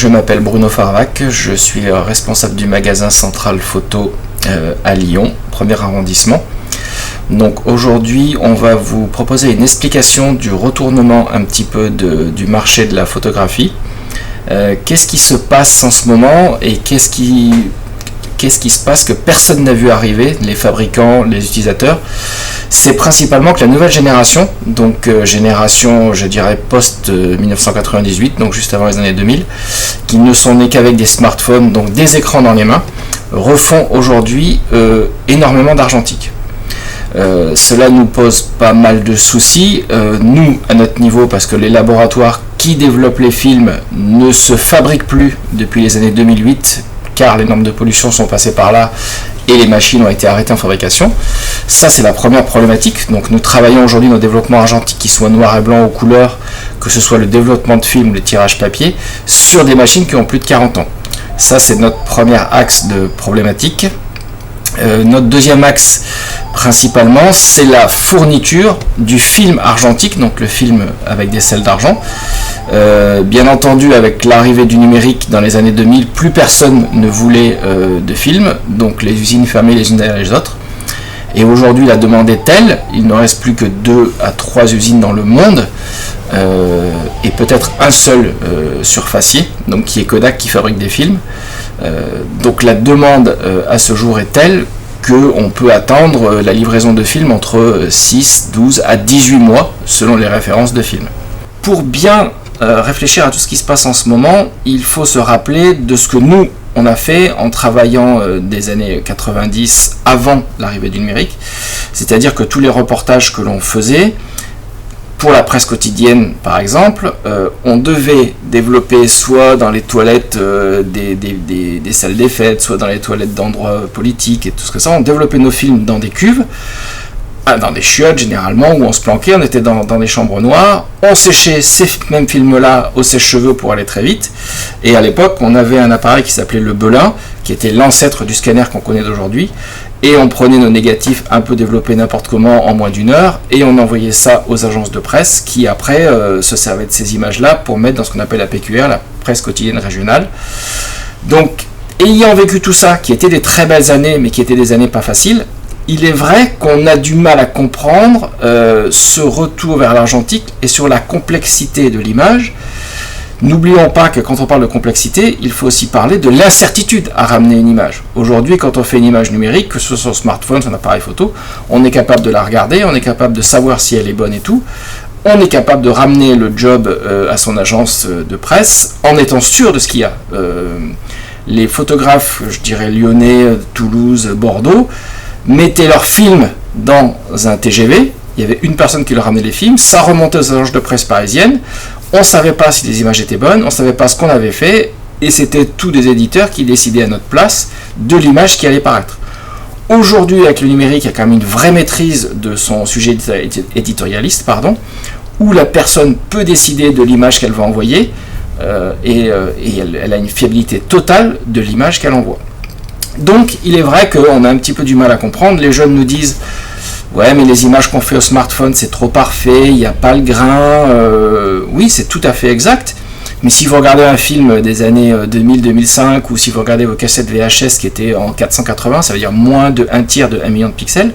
je m'appelle Bruno Farvac, je suis responsable du magasin Central Photo à Lyon, 1er arrondissement. Donc aujourd'hui, on va vous proposer une explication du retournement un petit peu du marché de la photographie. Qu'est-ce qui se passe en ce moment et qu'est-ce qui se passe que personne n'a vu arriver, les fabricants, les utilisateurs? C'est principalement que la nouvelle génération, donc génération, je dirais, post-1998, donc juste avant les années 2000, qui ne sont nés qu'avec des smartphones, donc des écrans dans les mains, refont aujourd'hui énormément d'argentique. Cela nous pose pas mal de soucis, nous, à notre niveau, parce que les laboratoires qui développent les films ne se fabriquent plus depuis les années 2008, car les normes de pollution sont passées par là et les machines ont été arrêtées en fabrication. Ça, c'est la première problématique. Donc nous travaillons aujourd'hui nos développements argentiques, qui soient noir et blanc ou couleur, que ce soit le développement de films ou le tirage papier, sur des machines qui ont plus de 40 ans. Ça, c'est notre premier axe de problématique. Notre deuxième axe, principalement, c'est la fourniture du film argentique, donc le film avec des selles d'argent. Bien entendu, avec l'arrivée du numérique dans les années 2000, plus personne ne voulait de films, donc les usines fermaient les unes derrière les autres. Et aujourd'hui, la demande est telle, il ne reste plus que 2 à 3 usines dans le monde, et peut-être un seul surfacier, donc qui est Kodak, qui fabrique des films. Donc la demande à ce jour est telle qu'on peut attendre la livraison de films entre 6, 12 à 18 mois, selon les références de films. Pour bien réfléchir à tout ce qui se passe en ce moment, il faut se rappeler de ce que nous, on a fait en travaillant des années 90 avant l'arrivée du numérique. C'est-à-dire que tous les reportages que l'on faisait, pour la presse quotidienne par exemple, on devait développer soit dans les toilettes des salles des fêtes, soit dans les toilettes d'endroits politiques et tout ce que ça. On développait nos films dans des cuves, dans des chiottes généralement, où on se planquait, on était dans des chambres noires, on séchait ces mêmes films-là au sèche-cheveux pour aller très vite, et à l'époque on avait un appareil qui s'appelait le Belin, qui était l'ancêtre du scanner qu'on connaît d'aujourd'hui, et on prenait nos négatifs un peu développés n'importe comment en moins d'une heure, et on envoyait ça aux agences de presse, qui après se servaient de ces images-là pour mettre dans ce qu'on appelle la PQR, la presse quotidienne régionale. Donc, ayant vécu tout ça, qui étaient des très belles années, mais qui étaient des années pas faciles, il est vrai qu'on a du mal à comprendre ce retour vers l'argentique et sur la complexité de l'image. N'oublions pas que quand on parle de complexité, il faut aussi parler de l'incertitude à ramener une image. Aujourd'hui, quand on fait une image numérique, que ce soit sur smartphone, sur un appareil photo, on est capable de la regarder, on est capable de savoir si elle est bonne et tout. On est capable de ramener le job à son agence de presse en étant sûr de ce qu'il y a. Les photographes, je dirais lyonnais, Toulouse, Bordeaux, mettaient leurs films dans un TGV, il y avait une personne qui leur ramenait les films, ça remontait aux agences de presse parisiennes, on ne savait pas si les images étaient bonnes, on ne savait pas ce qu'on avait fait, et c'était tous des éditeurs qui décidaient à notre place de l'image qui allait paraître. Aujourd'hui, avec le numérique, il y a quand même une vraie maîtrise de son sujet éditorialiste, où la personne peut décider de l'image qu'elle va envoyer, et elle a une fiabilité totale de l'image qu'elle envoie. Donc il est vrai qu'on a un petit peu du mal à comprendre. Les jeunes nous disent ouais, mais les images qu'on fait au smartphone c'est trop parfait, il n'y a pas le grain. Oui, c'est tout à fait exact, mais si vous regardez un film des années 2000-2005, ou si vous regardez vos cassettes VHS qui étaient en 480, ça veut dire moins de 1/3 de 1 million de pixels,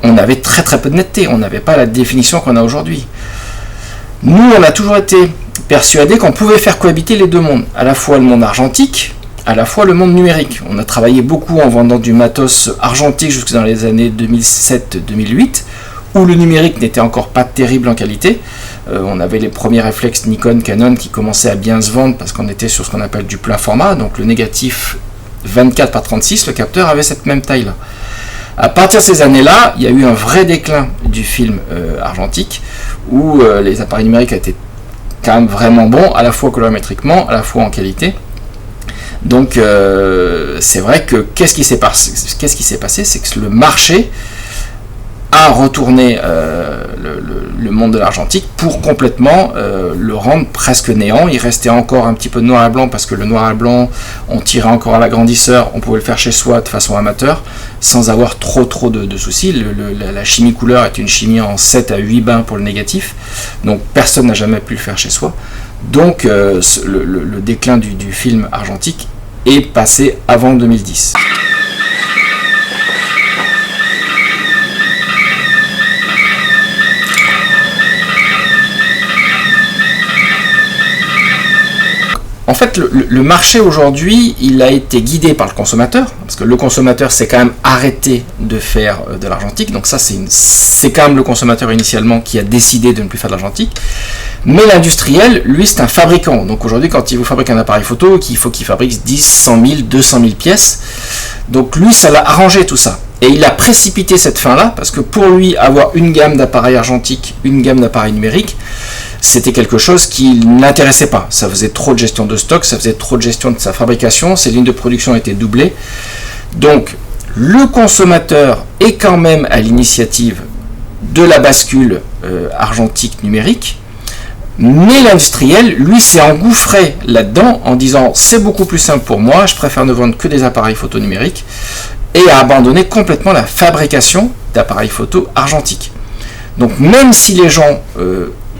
on avait très très peu de netteté, on n'avait pas la définition qu'on a aujourd'hui. Nous, on a toujours été persuadés qu'on pouvait faire cohabiter les deux mondes, à la fois le monde argentique, à la fois le monde numérique. On a travaillé beaucoup en vendant du matos argentique jusque dans les années 2007-2008, où le numérique n'était encore pas terrible en qualité. On avait les premiers réflexes Nikon, Canon qui commençaient à bien se vendre parce qu'on était sur ce qu'on appelle du plein format, donc le négatif 24 par 36, le capteur avait cette même taille-là. À partir de ces années-là, il y a eu un vrai déclin du film argentique, où les appareils numériques étaient quand même vraiment bons, à la fois colorimétriquement, à la fois en qualité. Donc c'est vrai que qu'est-ce qui s'est passé, c'est que le marché a retourné le monde de l'argentique pour complètement le rendre presque néant. Il restait encore un petit peu de noir et blanc, parce que le noir et blanc, on tirait encore à l'agrandisseur, on pouvait le faire chez soi de façon amateur, sans avoir trop de soucis. La chimie couleur est une chimie en 7 à 8 bains pour le négatif, donc personne n'a jamais pu le faire chez soi. Donc le déclin du film argentique est passé avant 2010. En fait, le marché aujourd'hui, il a été guidé par le consommateur, parce que le consommateur s'est quand même arrêté de faire de l'argentique, donc ça c'est quand même le consommateur initialement qui a décidé de ne plus faire de l'argentique. Mais l'industriel, lui, c'est un fabricant. Donc aujourd'hui, quand il vous fabrique un appareil photo, il faut qu'il fabrique 10, 100 000, 200 000 pièces. Donc lui, ça l'a arrangé tout ça. Et il a précipité cette fin-là, parce que pour lui, avoir une gamme d'appareils argentiques, une gamme d'appareils numériques, c'était quelque chose qui ne l'intéressait pas. Ça faisait trop de gestion de stock, ça faisait trop de gestion de sa fabrication, ses lignes de production étaient doublées. Donc, le consommateur est quand même à l'initiative de la bascule argentique numérique, mais l'industriel, lui, s'est engouffré là-dedans en disant « c'est beaucoup plus simple pour moi, je préfère ne vendre que des appareils photo numériques » et a abandonné complètement la fabrication d'appareils photo argentiques. Donc, même si les gens...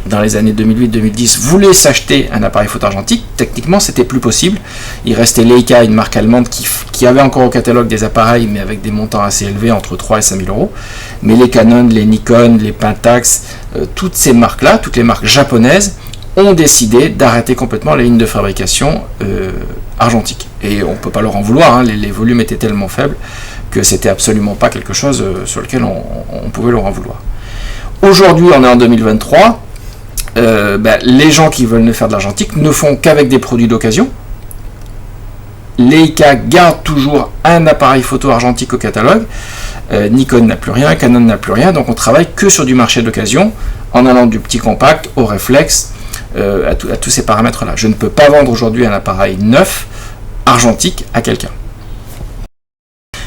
dans les années 2008-2010, voulaient s'acheter un appareil photo argentique, techniquement c'était plus possible. Il restait Leica, une marque allemande qui avait encore au catalogue des appareils, mais avec des montants assez élevés, entre 3 et 5 000 euros. Mais les Canon, les Nikon, les Pentax, toutes ces marques-là, toutes les marques japonaises, ont décidé d'arrêter complètement les lignes de fabrication argentiques. Et on ne peut pas leur en vouloir, hein, les volumes étaient tellement faibles que c'était absolument pas quelque chose sur lequel on pouvait leur en vouloir. Aujourd'hui, on est en 2023. Les gens qui veulent ne faire de l'argentique ne font qu'avec des produits d'occasion. Leica garde toujours un appareil photo argentique au catalogue. Nikon n'a plus rien, Canon n'a plus rien, donc on travaille que sur du marché d'occasion en allant du petit compact au réflexe, à tous ces paramètres-là. Je ne peux pas vendre aujourd'hui un appareil neuf argentique à quelqu'un.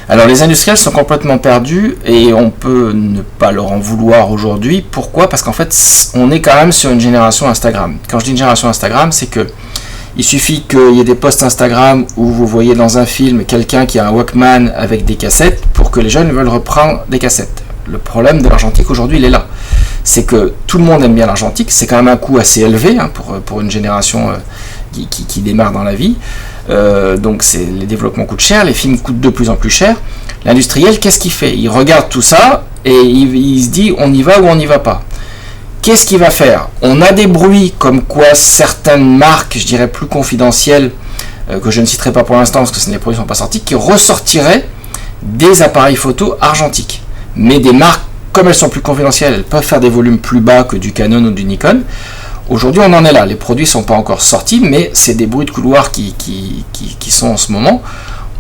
Alors les industriels sont complètement perdus et on peut ne pas leur en vouloir aujourd'hui. Pourquoi ? Parce qu'en fait, on est quand même sur une génération Instagram. Quand je dis une génération Instagram, c'est que il suffit qu'il y ait des posts Instagram où vous voyez dans un film quelqu'un qui a un Walkman avec des cassettes pour que les jeunes veulent reprendre des cassettes. Le problème de l'argentique aujourd'hui, il est là. C'est que tout le monde aime bien l'argentique, c'est quand même un coût assez élevé hein, pour une génération qui démarre dans la vie. Donc les développements coûtent cher, les films coûtent de plus en plus cher. L'industriel, qu'est-ce qu'il fait ? Il regarde tout ça et il se dit on y va ou on n'y va pas. Qu'est-ce qu'il va faire ? On a des bruits comme quoi certaines marques, je dirais plus confidentielles, que je ne citerai pas pour l'instant parce que les produits ne sont pas sortis, qui ressortiraient des appareils photo argentiques. Mais des marques, comme elles sont plus confidentielles, elles peuvent faire des volumes plus bas que du Canon ou du Nikon. Aujourd'hui, on en est là. Les produits ne sont pas encore sortis, mais c'est des bruits de couloir qui sont en ce moment,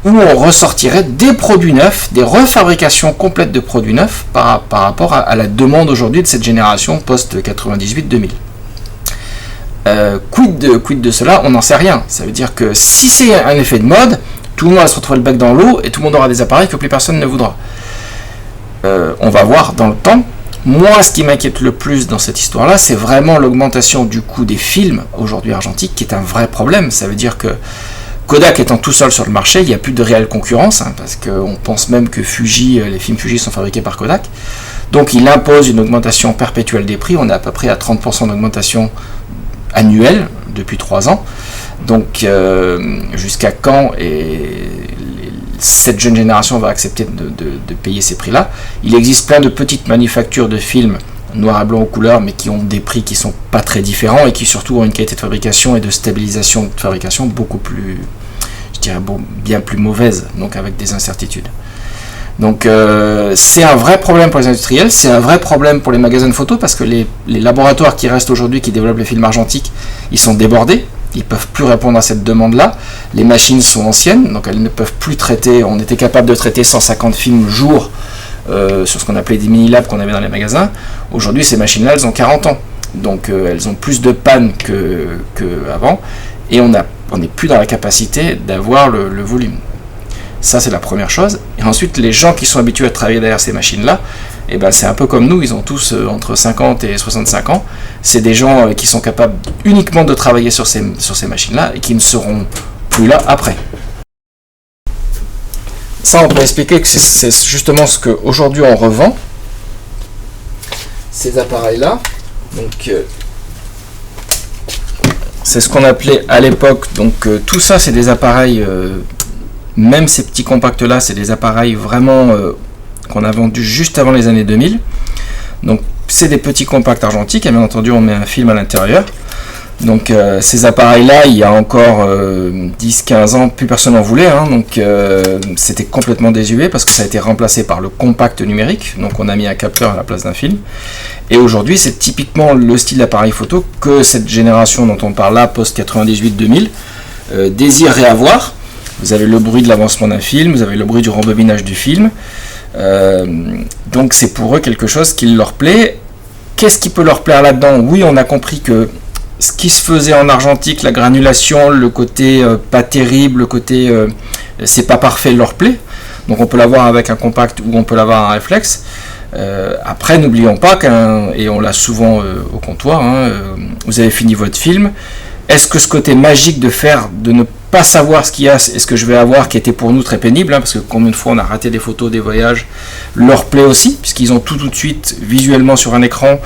où on ressortirait des produits neufs, des refabrications complètes de produits neufs par rapport à la demande aujourd'hui de cette génération post-98-2000. Quid de cela ? On n'en sait rien. Ça veut dire que si c'est un effet de mode, tout le monde va se retrouver le bec dans l'eau et tout le monde aura des appareils que plus personne ne voudra. On va voir dans le temps. Moi, ce qui m'inquiète le plus dans cette histoire-là, c'est vraiment l'augmentation du coût des films aujourd'hui argentiques, qui est un vrai problème. Ça veut dire que Kodak étant tout seul sur le marché, il n'y a plus de réelle concurrence, hein, parce qu'on pense même que Fuji, les films Fuji sont fabriqués par Kodak. Donc il impose une augmentation perpétuelle des prix. On est à peu près à 30% d'augmentation annuelle depuis 3 ans. Donc jusqu'à quand cette jeune génération va accepter de payer ces prix-là. Il existe plein de petites manufactures de films noir et blanc ou couleur, mais qui ont des prix qui sont pas très différents et qui surtout ont une qualité de fabrication et de stabilisation de fabrication beaucoup plus, je dirais, bien plus mauvaise, donc avec des incertitudes. Donc c'est un vrai problème pour les industriels, c'est un vrai problème pour les magasins de photos, parce que les laboratoires qui restent aujourd'hui, qui développent les films argentiques, ils sont débordés. Ils ne peuvent plus répondre à cette demande-là. Les machines sont anciennes, donc elles ne peuvent plus traiter. On était capable de traiter 150 films jour sur ce qu'on appelait des mini-labs qu'on avait dans les magasins. Aujourd'hui, ces machines-là, elles ont 40 ans. Donc elles ont plus de panne qu'avant. Et on n'est plus dans la capacité d'avoir le volume. Ça, c'est la première chose. Et ensuite, les gens qui sont habitués à travailler derrière ces machines-là, eh ben, c'est un peu comme nous, ils ont tous entre 50 et 65 ans. C'est des gens qui sont capables uniquement de travailler sur ces machines-là et qui ne seront plus là après. Ça, on peut expliquer que c'est justement ce qu'aujourd'hui on revend. Ces appareils-là. Donc, c'est ce qu'on appelait à l'époque, donc tout ça c'est des appareils, même ces petits compacts là, c'est des appareils vraiment qu'on a vendus juste avant les années 2000. Donc c'est des petits compacts argentiques, et bien entendu on met un film à l'intérieur. Donc ces appareils-là, il y a encore 10-15 ans, plus personne n'en voulait, hein, donc c'était complètement désuet parce que ça a été remplacé par le compact numérique, donc on a mis un capteur à la place d'un film. Et aujourd'hui, c'est typiquement le style d'appareil photo que cette génération dont on parle là, post-98-2000, désirerait avoir. Vous avez le bruit de l'avancement d'un film, vous avez le bruit du rembobinage du film, donc c'est pour eux quelque chose qui leur plaît. Qu'est-ce qui peut leur plaire là-dedans? Oui, on a compris que ce qui se faisait en argentique, la granulation, le côté pas terrible, le côté c'est pas parfait, leur plaît. Donc on peut l'avoir avec un compact ou on peut l'avoir en réflexe. Après, n'oublions pas et on l'a souvent au comptoir, hein, vous avez fini votre film. Est-ce que ce côté magique de ne pas savoir ce qu'il y a et ce que je vais avoir, qui était pour nous très pénible, hein, parce que combien de fois on a raté des photos, des voyages, leur plaît aussi, puisqu'ils ont tout de suite visuellement sur un écran,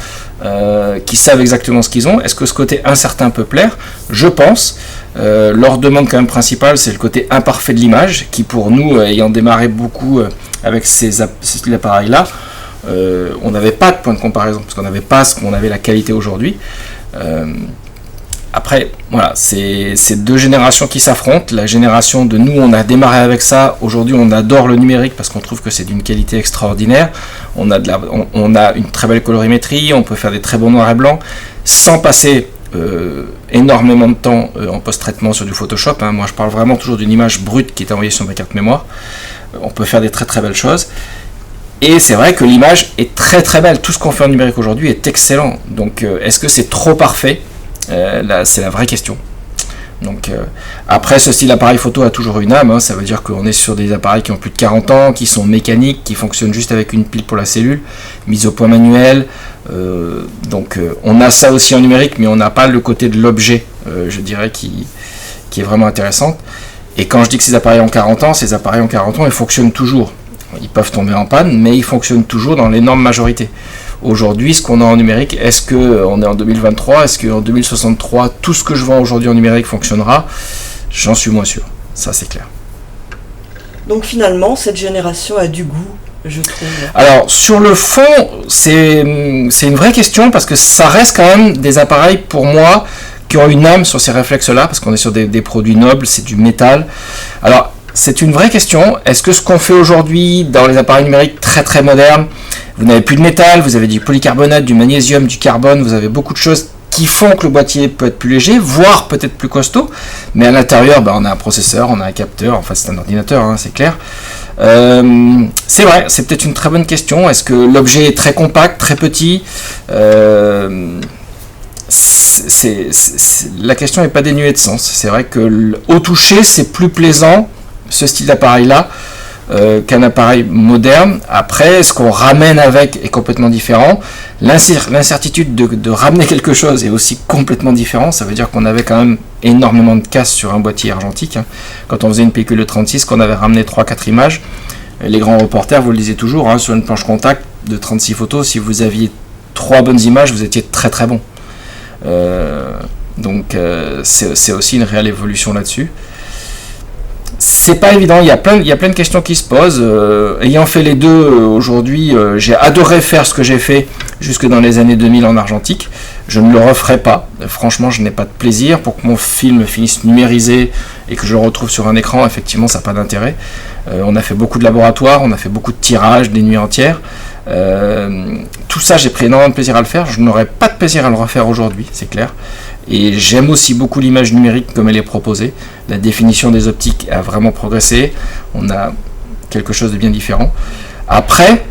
qui savent exactement ce qu'ils ont. Est-ce que ce côté incertain peut plaire? Je pense. Leur demande quand même principale, c'est le côté imparfait de l'image, qui pour nous, ayant démarré beaucoup avec ces appareils-là, on n'avait pas de point de comparaison, parce qu'on n'avait pas la qualité aujourd'hui. Après, voilà, c'est deux générations qui s'affrontent. La génération de nous, on a démarré avec ça. Aujourd'hui, on adore le numérique parce qu'on trouve que c'est d'une qualité extraordinaire. On a une très belle colorimétrie, on peut faire des très bons noirs et blancs sans passer énormément de temps en post-traitement sur du Photoshop. Hein. Moi, je parle vraiment toujours d'une image brute qui est envoyée sur ma carte mémoire. On peut faire des très très belles choses. Et c'est vrai que l'image est très très belle. Tout ce qu'on fait en numérique aujourd'hui est excellent. Donc, est-ce que c'est trop parfait? Là, c'est la vraie question. Donc, après, ce style d'appareil photo a toujours une âme, hein, ça veut dire qu'on est sur des appareils qui ont plus de 40 ans, qui sont mécaniques, qui fonctionnent juste avec une pile pour la cellule, mise au point manuel. Donc, on a ça aussi en numérique, mais on n'a pas le côté de l'objet, je dirais, qui est vraiment intéressant. Et quand je dis que ces appareils ont 40 ans, ils fonctionnent toujours. Ils peuvent tomber en panne, mais ils fonctionnent toujours dans l'énorme majorité. Aujourd'hui, ce qu'on a en numérique, est-ce qu'on est en 2023, est-ce qu'en 2063, tout ce que je vends aujourd'hui en numérique fonctionnera? J'en suis moins sûr, ça c'est clair. Donc finalement, cette génération a du goût, je trouve. Alors, sur le fond, c'est une vraie question, parce que ça reste quand même des appareils, pour moi, qui ont une âme sur ces réflexes-là, parce qu'on est sur des produits nobles, c'est du métal. Alors, c'est une vraie question. Est-ce que ce qu'on fait aujourd'hui dans les appareils numériques très très modernes, vous n'avez plus de métal, vous avez du polycarbonate, du magnésium, du carbone, vous avez beaucoup de choses qui font que le boîtier peut être plus léger, voire peut-être plus costaud, mais à l'intérieur, on a un processeur, on a un capteur, enfin c'est un ordinateur, hein, c'est clair. C'est vrai, c'est peut-être une très bonne question. Est-ce que l'objet est très compact, très petit? La question n'est pas dénuée de sens. C'est vrai que au toucher, c'est plus plaisant, ce style d'appareil-là, qu'un appareil moderne. Après, ce qu'on ramène avec est complètement différent. L'incertitude de ramener quelque chose est aussi complètement différent. Ça veut dire qu'on avait quand même énormément de casse sur un boîtier argentique. Hein. Quand on faisait une pellicule de 36, qu'on avait ramené 3-4 images, les grands reporters, vous le disiez toujours, hein, sur une planche contact de 36 photos, si vous aviez 3 bonnes images, vous étiez très très bon. Donc c'est aussi une réelle évolution là-dessus. C'est pas évident, il y a plein de questions qui se posent. Ayant fait les deux aujourd'hui, j'ai adoré faire ce que j'ai fait jusque dans les années 2000 en argentique. Je ne le referai pas. Franchement, je n'ai pas de plaisir. Pour que mon film finisse numérisé et que je le retrouve sur un écran, effectivement, ça n'a pas d'intérêt. On a fait beaucoup de laboratoires, on a fait beaucoup de tirages, des nuits entières. Tout ça, j'ai pris énormément de plaisir à le faire. Je n'aurais pas de plaisir à le refaire aujourd'hui, c'est clair. Et j'aime aussi beaucoup l'image numérique comme elle est proposée. La définition des optiques a vraiment progressé. On a quelque chose de bien différent. Après,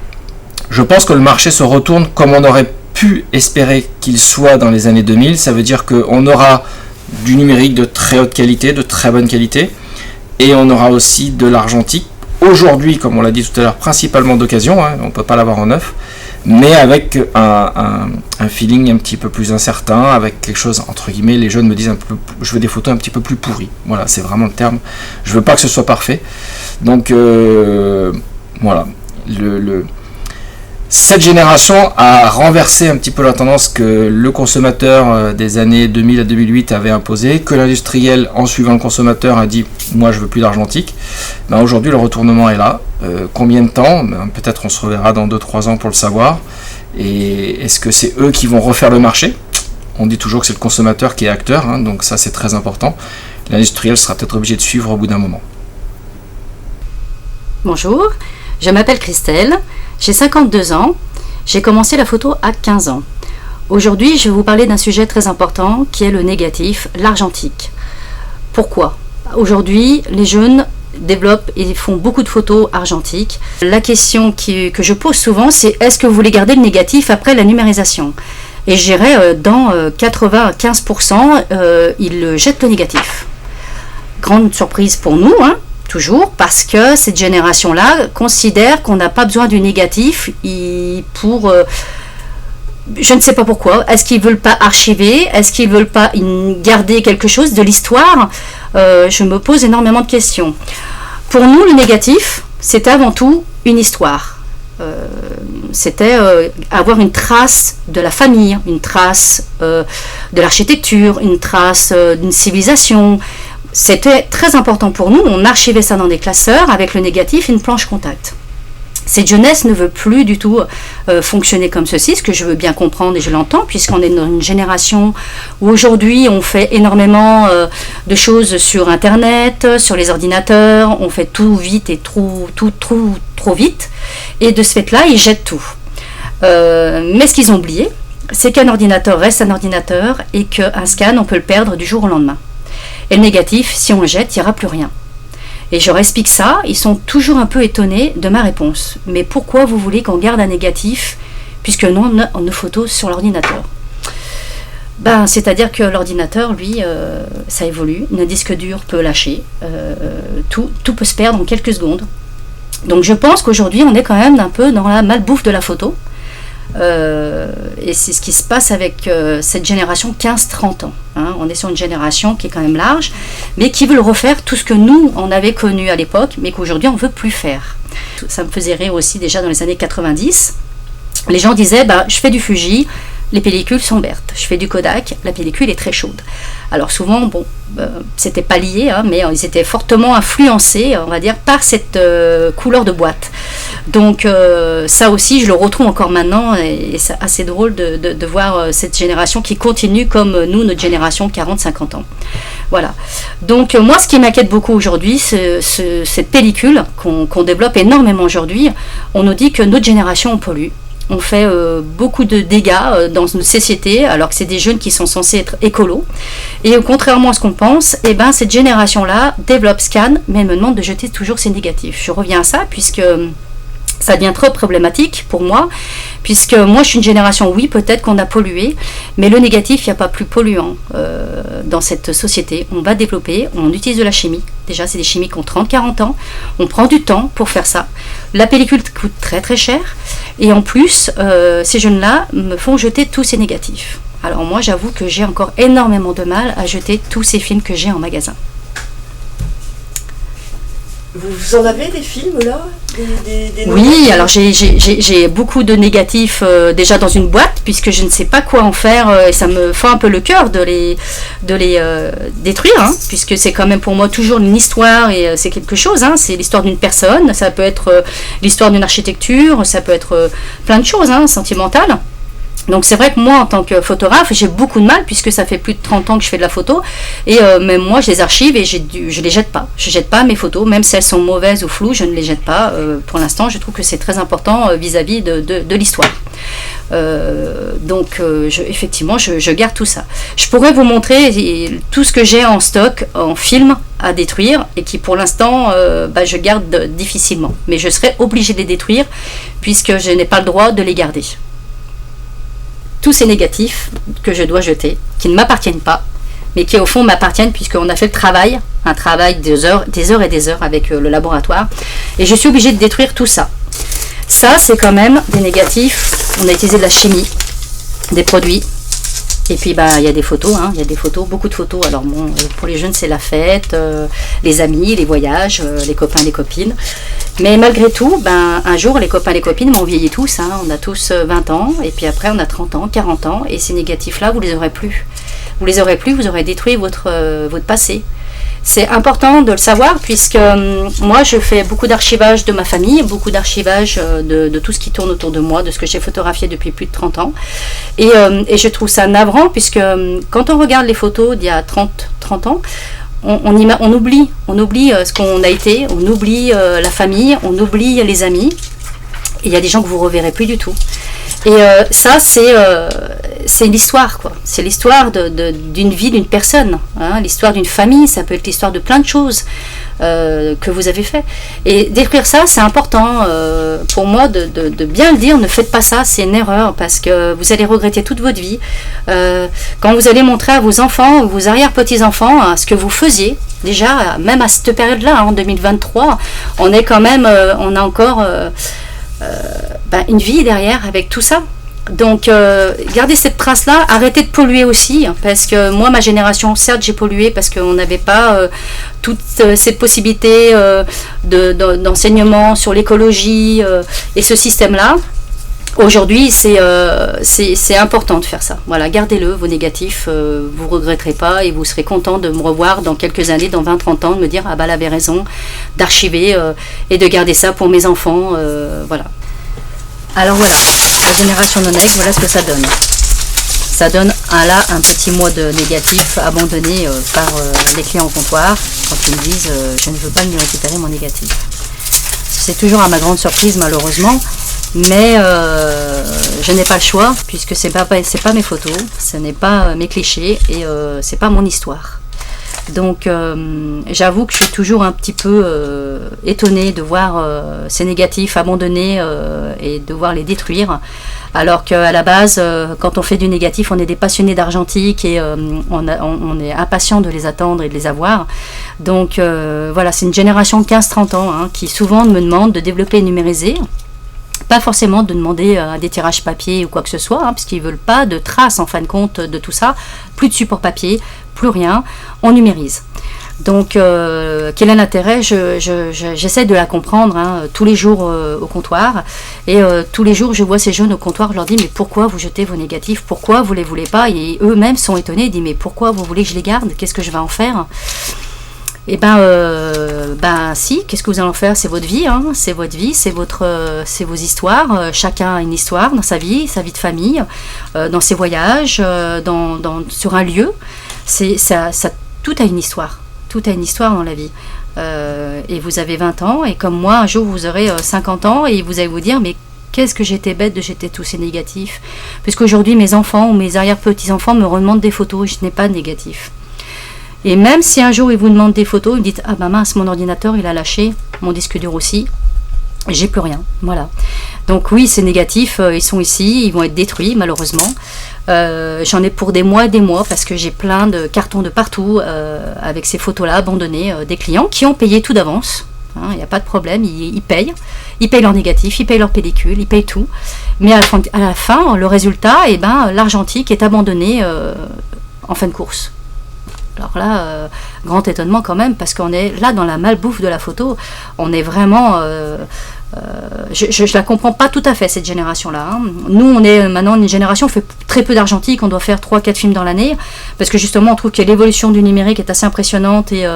je pense que le marché se retourne comme on aurait pu espérer qu'il soit dans les années 2000. Ça veut dire qu'on aura du numérique de très haute qualité, de très bonne qualité. Et on aura aussi de l'argentique. Aujourd'hui, comme on l'a dit tout à l'heure, principalement d'occasion. Hein, on ne peut pas l'avoir en neuf. Mais avec un feeling un petit peu plus incertain, avec quelque chose, entre guillemets, les jeunes me disent je veux des photos un petit peu plus pourries. Voilà, c'est vraiment le terme. Je veux pas que ce soit parfait. Donc, voilà. Cette génération a renversé un petit peu la tendance que le consommateur des années 2000 à 2008 avait imposé, que l'industriel, en suivant le consommateur, a dit « moi je veux plus d'argentique ». Ben, aujourd'hui le retournement est là. Combien de temps? Peut-être on se reverra dans 2-3 ans pour le savoir. Et est-ce que c'est eux qui vont refaire le marché? On dit toujours que c'est le consommateur qui est acteur, hein, donc ça c'est très important. L'industriel sera peut-être obligé de suivre au bout d'un moment. Bonjour, je m'appelle Christelle. J'ai 52 ans, j'ai commencé la photo à 15 ans. Aujourd'hui, je vais vous parler d'un sujet très important qui est le négatif, l'argentique. Pourquoi? Aujourd'hui, les jeunes développent et font beaucoup de photos argentiques. La question que je pose souvent, c'est est-ce que vous voulez garder le négatif après la numérisation? Et je dirais dans 95%, ils jettent le négatif. Grande surprise pour nous, hein? Toujours, parce que cette génération-là considère qu'on n'a pas besoin du négatif pour... je ne sais pas pourquoi. Est-ce qu'ils ne veulent pas archiver? Est-ce qu'ils ne veulent pas garder quelque chose de l'histoire? Je me pose énormément de questions. Pour nous, le négatif, c'était avant tout une histoire. C'était avoir une trace de la famille, une trace de l'architecture, une trace d'une civilisation. C'était très important pour nous, on archivait ça dans des classeurs avec le négatif et une planche contact. Cette jeunesse ne veut plus du tout fonctionner comme ceci, ce que je veux bien comprendre et je l'entends, puisqu'on est dans une génération où aujourd'hui on fait énormément de choses sur Internet, sur les ordinateurs, on fait tout vite et trop vite, et de ce fait-là, ils jettent tout. Mais ce qu'ils ont oublié, c'est qu'un ordinateur reste un ordinateur et qu'un scan, on peut le perdre du jour au lendemain. Et le négatif, si on le jette, il n'y aura plus rien. Et je leur explique ça, ils sont toujours un peu étonnés de ma réponse. Mais pourquoi vous voulez qu'on garde un négatif, puisque nous, on a nos photos sur l'ordinateur? C'est-à-dire que l'ordinateur, lui, ça évolue, un disque dur peut lâcher, tout peut se perdre en quelques secondes. Donc je pense qu'aujourd'hui, on est quand même un peu dans la malbouffe de la photo. Et c'est ce qui se passe avec cette génération 15-30 ans. Hein. On est sur une génération qui est quand même large, mais qui veut refaire tout ce que nous, on avait connu à l'époque, mais qu'aujourd'hui, on ne veut plus faire. Ça me faisait rire aussi déjà dans les années 90. Les gens disaient, je fais du Fuji, les pellicules sont vertes. Je fais du Kodak, la pellicule est très chaude. Alors souvent, c'était pas lié, hein, mais ils étaient fortement influencés, on va dire, par cette couleur de boîte. Donc ça aussi, je le retrouve encore maintenant, et c'est assez drôle de voir cette génération qui continue comme nous, notre génération 40-50 ans. Voilà. Donc moi, ce qui m'inquiète beaucoup aujourd'hui, c'est cette pellicule qu'on développe énormément aujourd'hui. On nous dit que notre génération, on pollue. On fait beaucoup de dégâts dans une société, alors que c'est des jeunes qui sont censés être écolos. Et contrairement à ce qu'on pense, cette génération-là développe scan, mais elle me demande de jeter toujours ses négatifs. Je reviens à ça, puisque ça devient trop problématique pour moi, puisque moi je suis une génération, oui, peut-être qu'on a pollué, mais le négatif, il n'y a pas plus polluant dans cette société. On va développer, on utilise de la chimie. Déjà, c'est des chimies qui ont 30-40 ans. On prend du temps pour faire ça. La pellicule coûte très très cher. Et en plus, ces jeunes-là me font jeter tous ces négatifs. Alors moi, j'avoue que j'ai encore énormément de mal à jeter tous ces films que j'ai en magasin. Vous en avez des films là? Oui, alors j'ai beaucoup de négatifs déjà dans une boîte, puisque je ne sais pas quoi en faire, et ça me fend un peu le cœur de les détruire, hein, puisque c'est quand même pour moi toujours une histoire, et c'est quelque chose, hein, c'est l'histoire d'une personne, ça peut être l'histoire d'une architecture, ça peut être plein de choses, hein, sentimentales. Donc c'est vrai que moi, en tant que photographe, j'ai beaucoup de mal, puisque ça fait plus de 30 ans que je fais de la photo, et même moi, je les archive et je les jette pas. Je jette pas mes photos, même si elles sont mauvaises ou floues, je ne les jette pas. Pour l'instant, je trouve que c'est très important vis-à-vis de l'histoire. Donc effectivement, je garde tout ça. Je pourrais vous montrer tout ce que j'ai en stock, en film, à détruire, et qui pour l'instant, je garde difficilement. Mais je serai obligée de les détruire, puisque je n'ai pas le droit de les garder. Tous ces négatifs que je dois jeter, qui ne m'appartiennent pas, mais qui au fond m'appartiennent, puisqu'on a fait le travail, un travail des heures et des heures avec le laboratoire, et je suis obligée de détruire tout ça. Ça, c'est quand même des négatifs. On a utilisé de la chimie, des produits Et puis il y a des photos, il y a des photos, beaucoup de photos. Alors bon, pour les jeunes c'est la fête, les amis, les voyages, les copains, les copines. Mais malgré tout, un jour les copains, les copines, on vieillit tous, on a tous 20 ans, et puis après on a 30 ans, 40 ans, et ces négatifs-là, vous les aurez plus. Vous les aurez plus, vous aurez détruit votre passé. C'est important de le savoir puisque moi je fais beaucoup d'archivage de ma famille, beaucoup d'archivage de tout ce qui tourne autour de moi, de ce que j'ai photographié depuis plus de 30 ans. Et je trouve ça navrant puisque quand on regarde les photos d'il y a 30 ans, on oublie ce qu'on a été, on oublie la famille, on oublie les amis. Et il y a des gens que vous ne reverrez plus du tout. Et ça, c'est l'histoire, quoi. C'est l'histoire d'une vie, d'une personne. L'histoire d'une famille, ça peut être l'histoire de plein de choses que vous avez fait. Et détruire ça, c'est important pour moi de bien le dire. Ne faites pas ça, c'est une erreur parce que vous allez regretter toute votre vie. Quand vous allez montrer à vos enfants, vos arrière-petits-enfants, ce que vous faisiez, déjà, même à cette période-là, en 2023, on a encore... une vie derrière avec tout ça. Donc gardez cette trace là, arrêtez de polluer aussi parce que moi ma génération, certes j'ai pollué parce qu'on n'avait pas toutes ces possibilités d'enseignement sur l'écologie et ce système là. Aujourd'hui c'est important de faire ça. Voilà, gardez-le, vos négatifs, vous ne regretterez pas et vous serez content de me revoir dans quelques années, dans 20-30 ans, de me dire ah bah elle avait raison, d'archiver et de garder ça pour mes enfants. Voilà. Alors voilà, la génération non-ex, voilà ce que ça donne. Ça donne un petit mois de négatif abandonné par les clients au comptoir quand ils me disent je ne veux pas me récupérer mon négatif. C'est toujours à ma grande surprise malheureusement, mais je n'ai pas le choix puisque c'est pas mes photos, ce n'est pas mes clichés et c'est pas mon histoire. Donc j'avoue que je suis toujours un petit peu étonnée de voir ces négatifs abandonnés et de devoir les détruire. Alors qu'à la base, quand on fait du négatif, on est des passionnés d'argentique et on est impatient de les attendre et de les avoir. Donc voilà, c'est une génération de 15-30 ans qui souvent me demande de développer et numériser. Pas forcément de demander des tirages papier ou quoi que ce soit, parce qu'ils ne veulent pas de traces en fin de compte de tout ça. Plus de support papier, plus rien, on numérise. Donc, quel est l'intérêt? J'essaie de la comprendre tous les jours au comptoir. Et tous les jours, je vois ces jeunes au comptoir, je leur dis, mais pourquoi vous jetez vos négatifs? Pourquoi vous ne les voulez pas? Et eux-mêmes sont étonnés, ils disent, mais pourquoi vous voulez que je les garde? Qu'est-ce que je vais en faire? Et si, qu'est-ce que vous allez en faire? C'est votre vie, c'est votre vie, c'est vos histoires. Chacun a une histoire dans sa vie de famille, dans ses voyages, sur un lieu. Tout a une histoire. Tout a une histoire dans la vie. Et vous avez 20 ans, et comme moi, un jour vous aurez 50 ans, et vous allez vous dire, mais qu'est-ce que j'étais bête de jeter tous ces négatifs? Puisqu'aujourd'hui, mes enfants ou mes arrière-petits-enfants me redemandent des photos, et je n'ai pas de négatifs. Et même si un jour ils vous demandent des photos, ils me disent ah bah mince, mon ordinateur il a lâché, mon disque dur aussi, j'ai plus rien, voilà. Donc oui, ces négatifs, ils sont ici, ils vont être détruits malheureusement. J'en ai pour des mois parce que j'ai plein de cartons de partout avec ces photos-là abandonnées des clients qui ont payé tout d'avance. Il n'y a pas de problème, ils payent leurs négatifs, ils payent leurs pellicules, ils payent tout. Mais à la fin, le résultat, l'argentique est abandonné en fin de course. Alors là, grand étonnement quand même, parce qu'on est là dans la malbouffe de la photo. On est vraiment... je la comprends pas tout à fait, cette génération-là. Nous, on est maintenant une génération, on fait très peu d'argentique, on doit faire 3-4 films dans l'année, parce que justement, on trouve que l'évolution du numérique est assez impressionnante, et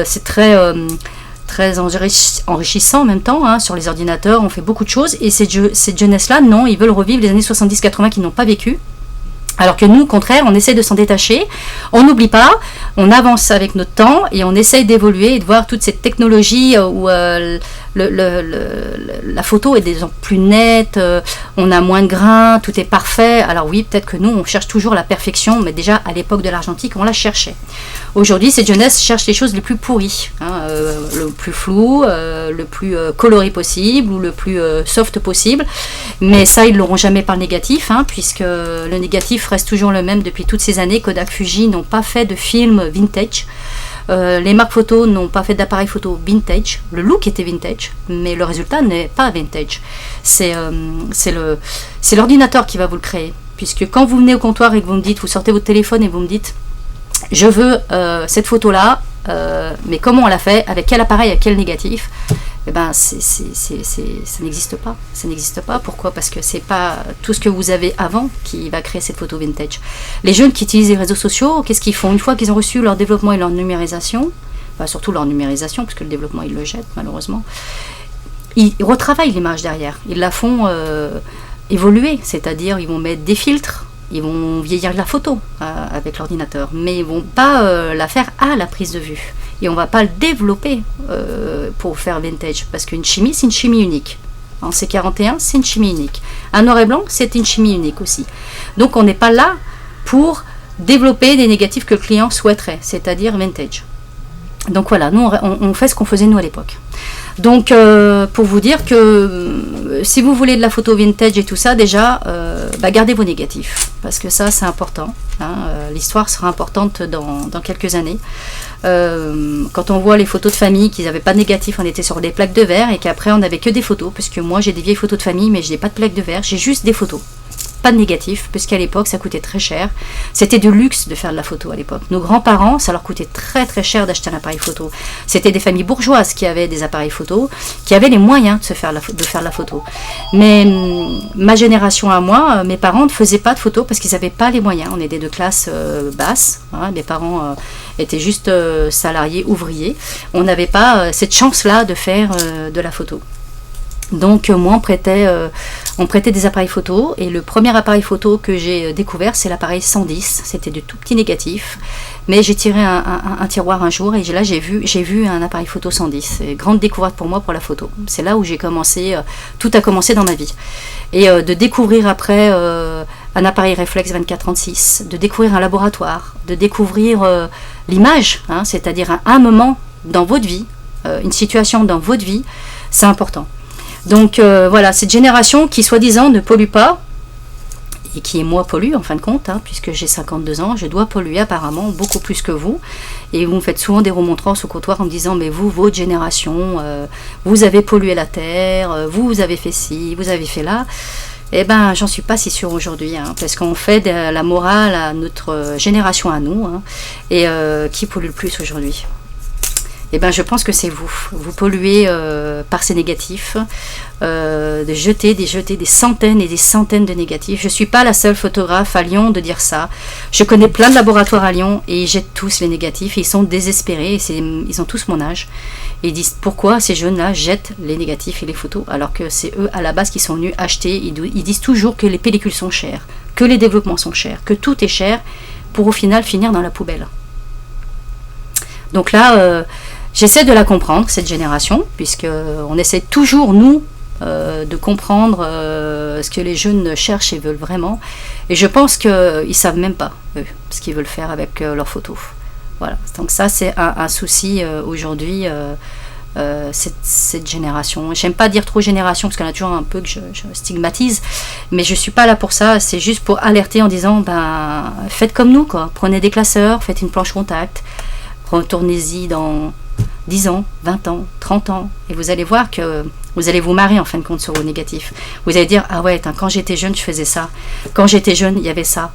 c'est très enrichissant en même temps, sur les ordinateurs, on fait beaucoup de choses, et cette jeunesse-là, non, ils veulent revivre les années 70-80 qu'ils n'ont pas vécu. Alors que nous, au contraire, on essaie de s'en détacher, on n'oublie pas, on avance avec notre temps et on essaye d'évoluer et de voir toute cette technologie où la photo est des plus nette, on a moins de grains, tout est parfait. Alors oui, peut-être que nous, on cherche toujours la perfection, mais déjà à l'époque de l'argentique, on la cherchait. Aujourd'hui, cette jeunesse cherche les choses les plus pourries, le plus flou, le plus coloré possible ou le plus soft possible. Mais ça, ils ne l'auront jamais par le négatif, puisque le négatif reste toujours le même depuis toutes ces années. Kodak, Fuji n'ont pas fait de film vintage. Les marques photo n'ont pas fait d'appareil photo vintage. Le look était vintage, mais le résultat n'est pas vintage. C'est l'ordinateur qui va vous le créer. puisque quand vous venez au comptoir et que vous sortez votre téléphone et vous me dites, je veux cette photo-là, mais comment on l'a fait, avec quel appareil, avec quel négatif, eh ben, ça n'existe pas. Ça n'existe pas. Pourquoi? Parce que c'est pas tout ce que vous avez avant qui va créer cette photo vintage. Les jeunes qui utilisent les réseaux sociaux, qu'est-ce qu'ils font? Une fois qu'ils ont reçu leur développement et leur numérisation, enfin, surtout leur numérisation, parce que le développement, ils le jettent malheureusement, ils retravaillent l'image derrière. Ils la font évoluer, c'est-à-dire ils vont mettre des filtres, ils vont vieillir la photo avec l'ordinateur, mais ils ne vont pas la faire à la prise de vue. Et on ne va pas le développer pour faire vintage, parce qu'une chimie, c'est une chimie unique. En C41, c'est une chimie unique. Un noir et blanc, c'est une chimie unique aussi. Donc on n'est pas là pour développer des négatifs que le client souhaiterait, c'est-à-dire vintage. Donc voilà, nous on fait ce qu'on faisait nous à l'époque. Donc pour vous dire que si vous voulez de la photo vintage et tout ça, déjà gardez vos négatifs, parce que ça c'est important, hein, l'histoire sera importante dans quelques années. Quand on voit les photos de famille qu'ils n'avaient pas de négatif, on était sur des plaques de verre, et qu'après on n'avait que des photos, parce que moi j'ai des vieilles photos de famille mais je n'ai pas de plaques de verre, j'ai juste des photos. Pas de négatif, puisqu'à l'époque ça coûtait très cher. C'était de luxe de faire de la photo à l'époque. Nos grands-parents, ça leur coûtait très très cher d'acheter un appareil photo. C'était des familles bourgeoises qui avaient des appareils photo, qui avaient les moyens de faire de la photo. Mais ma génération à moi, mes parents ne faisaient pas de photos parce qu'ils n'avaient pas les moyens. On était de classe basse, hein, mes parents étaient juste salariés, ouvriers. On n'avait pas cette chance-là de faire de la photo. Donc moi on prêtait des appareils photo, et le premier appareil photo que j'ai découvert, c'est l'appareil 110. C'était de tout petits négatifs, mais j'ai tiré un tiroir un jour, et là j'ai vu un appareil photo 110. C'est grande découverte pour moi pour la photo. C'est là où j'ai commencé, tout a commencé dans ma vie. Et de découvrir après un appareil réflexe 24-36, de découvrir un laboratoire, de découvrir l'image, hein, c'est-à-dire un moment dans votre vie, une situation dans votre vie, c'est important. Donc voilà, cette génération qui soi-disant ne pollue pas, et qui moi pollue en fin de compte, hein, puisque j'ai 52 ans, je dois polluer apparemment beaucoup plus que vous. Et vous me faites souvent des remontrances au comptoir en me disant, mais vous, votre génération, vous avez pollué la terre, vous avez fait ci, vous avez fait là. Eh ben, j'en suis pas si sûre aujourd'hui, hein, parce qu'on fait de la morale à notre génération à nous, hein, et qui pollue le plus aujourd'hui? Eh ben, je pense que c'est vous. Vous polluez par ces négatifs, de jeter des centaines et des centaines de négatifs. Je ne suis pas la seule photographe à Lyon de dire ça. Je connais plein de laboratoires à Lyon, et ils jettent tous les négatifs, et ils sont désespérés, et ils ont tous mon âge. Et ils disent pourquoi ces jeunes-là jettent les négatifs et les photos, alors que c'est eux à la base qui sont venus acheter. Ils disent toujours que les pellicules sont chères, que les développements sont chers, que tout est cher, pour au final finir dans la poubelle. Donc là... j'essaie de la comprendre, cette génération, puisqu'on essaie toujours, nous, de comprendre ce que les jeunes cherchent et veulent vraiment. Et je pense qu'ils ne savent même pas, eux, ce qu'ils veulent faire avec leurs photos. Voilà. Donc ça, c'est un souci aujourd'hui, cette génération. J'aime pas dire trop génération, parce qu'il y en a toujours un peu que je stigmatise, mais je ne suis pas là pour ça. C'est juste pour alerter en disant, faites comme nous, quoi. Prenez des classeurs, faites une planche contact, retournez-y dans 10 ans, 20 ans, 30 ans, et vous allez voir que vous allez vous marrer en fin de compte sur vos négatifs. Vous allez dire, ah ouais, quand j'étais jeune, je faisais ça. Quand j'étais jeune, il y avait ça.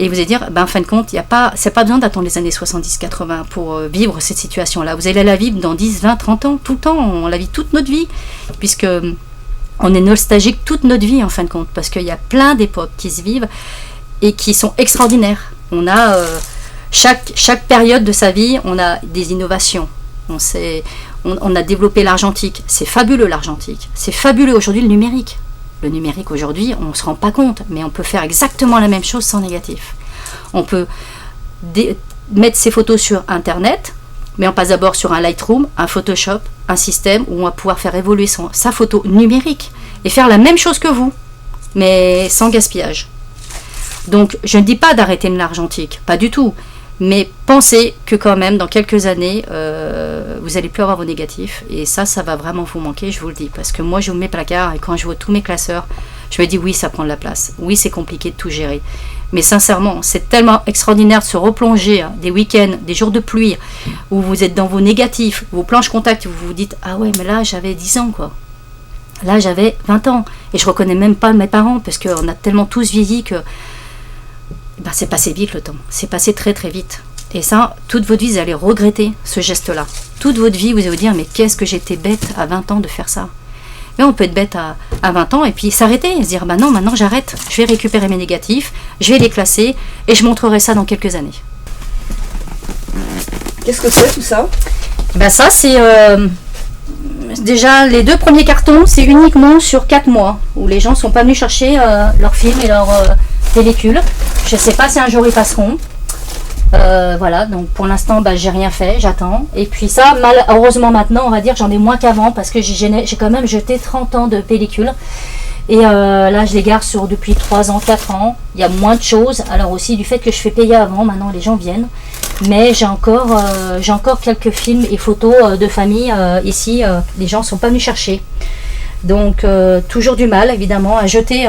Et vous allez dire, en fin de compte, c'est pas besoin d'attendre les années 70-80 pour vivre cette situation-là. Vous allez la vivre dans 10, 20, 30 ans, tout le temps. On la vit toute notre vie, puisque on est nostalgique toute notre vie en fin de compte, parce qu'il y a plein d'époques qui se vivent et qui sont extraordinaires. On a chaque période de sa vie, on a des innovations. On a développé l'argentique. C'est fabuleux l'argentique. C'est fabuleux aujourd'hui le numérique. Le numérique aujourd'hui, on ne se rend pas compte, mais on peut faire exactement la même chose sans négatif. On peut mettre ses photos sur Internet, mais on passe d'abord sur un Lightroom, un Photoshop, un système où on va pouvoir faire évoluer sa photo numérique et faire la même chose que vous, mais sans gaspillage. Donc, je ne dis pas d'arrêter l'argentique, pas du tout. Mais pensez que quand même, dans quelques années, vous n'allez plus avoir vos négatifs. Et ça va vraiment vous manquer, je vous le dis. Parce que moi, je vous mes placards, et quand je vois tous mes classeurs, je me dis oui, ça prend de la place. Oui, c'est compliqué de tout gérer. Mais sincèrement, c'est tellement extraordinaire de se replonger, hein, des week-ends, des jours de pluie, où vous êtes dans vos négatifs, vos planches contact, où vous vous dites, ah ouais, mais là, j'avais 10 ans, quoi. Là, j'avais 20 ans. Et je reconnais même pas mes parents, parce qu'on a tellement tous vieilli que ben, c'est passé vite le temps. C'est passé très très vite. Et ça, toute votre vie, vous allez regretter ce geste-là. Toute votre vie, vous allez vous dire, mais qu'est-ce que j'étais bête à 20 ans de faire ça. Mais on peut être bête à 20 ans et puis s'arrêter et se dire, bah non, maintenant j'arrête. Je vais récupérer mes négatifs, je vais les classer et je montrerai ça dans quelques années. Qu'est-ce que c'est tout ça? Ben ça, c'est... déjà, les 2 premiers cartons, c'est uniquement sur 4 mois, où les gens ne sont pas venus chercher leurs films et leurs pellicules. Je ne sais pas si un jour ils passeront. Voilà, donc pour l'instant, bah, j'ai rien fait, j'attends. Et puis ça, heureusement maintenant, on va dire, j'en ai moins qu'avant, parce que j'ai quand même jeté 30 ans de pellicules. Et là, je les garde depuis 3 ans, 4 ans. Il y a moins de choses. Alors aussi, du fait que je fais payer avant, maintenant les gens viennent. Mais j'ai encore quelques films et photos de famille ici. Les gens ne sont pas venus chercher. Donc, toujours du mal, évidemment, à jeter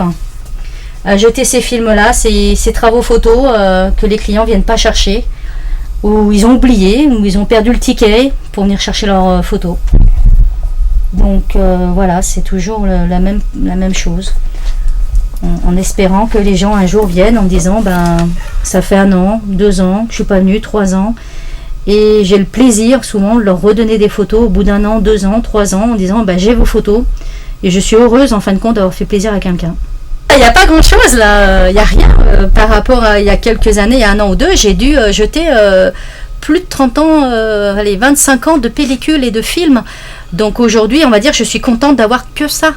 ces films-là, ces travaux photos que les clients ne viennent pas chercher. Ou ils ont oublié, ou ils ont perdu le ticket pour venir chercher leurs photos. Donc voilà, c'est toujours la même chose. En espérant que les gens un jour viennent en disant, ben ça fait 1 an, 2 ans que je suis pas venue, 3 ans. Et j'ai le plaisir souvent de leur redonner des photos au bout d'1 an, 2 ans, 3 ans, en disant, ben j'ai vos photos. Et je suis heureuse en fin de compte d'avoir fait plaisir à quelqu'un. Il n'y a pas grand chose là, il n'y a rien par rapport à il y a quelques années, il y a 1 an ou 2, j'ai dû jeter plus de 30 ans, 25 ans de pellicules et de films. Donc aujourd'hui, on va dire, je suis contente d'avoir que ça.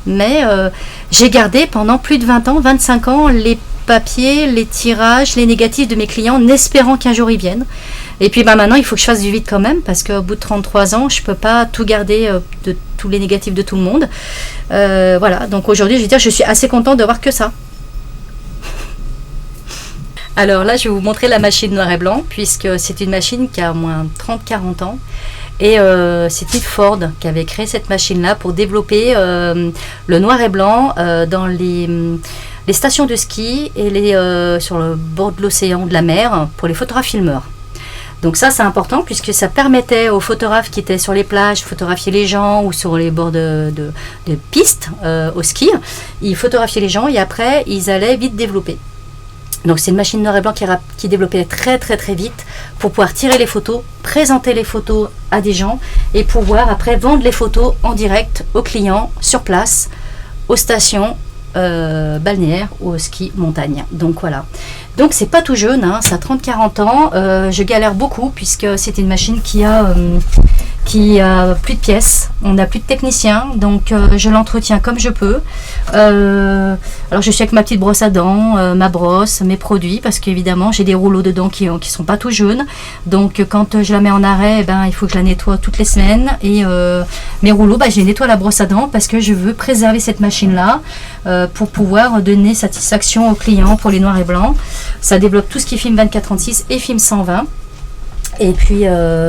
Mais j'ai gardé pendant plus de 20 ans, 25 ans, les papiers, les tirages, les négatifs de mes clients, en espérant qu'un jour ils viennent. Et puis bah, maintenant, il faut que je fasse du vide quand même, parce qu'au bout de 33 ans, je ne peux pas tout garder de tous les négatifs de tout le monde. Voilà, donc aujourd'hui, je veux dire, je suis assez contente d'avoir que ça. Alors là, je vais vous montrer la machine noir et blanc, puisque c'est une machine qui a au moins 30-40 ans. Et c'était Ford qui avait créé cette machine-là pour développer le noir et blanc dans les stations de ski et sur le bord de l'océan, de la mer, pour les photographes filmeurs. Donc ça, c'est important puisque ça permettait aux photographes qui étaient sur les plages, photographier les gens ou sur les bords de pistes au ski. Ils photographiaient les gens et après, ils allaient vite développer. Donc c'est une machine noir et blanc qui développait très très très vite pour pouvoir tirer les photos, présenter les photos à des gens et pouvoir après vendre les photos en direct aux clients sur place, aux stations balnéaires ou au ski montagne. Donc voilà. Donc c'est pas tout jeune, hein, ça a 30-40 ans. Je galère beaucoup puisque c'est une machine qui a plus de pièces, on n'a plus de technicien, donc je l'entretiens comme je peux. Alors je suis avec ma petite brosse à dents, ma brosse, mes produits, parce qu'évidemment j'ai des rouleaux dedans qui sont pas tout jaunes, donc quand je la mets en arrêt, il faut que je la nettoie toutes les semaines, et mes rouleaux, je les nettoie à la brosse à dents, parce que je veux préserver cette machine-là, pour pouvoir donner satisfaction aux clients pour les noirs et blancs. Ça développe tout ce qui est film 24-36 et film 120. Et puis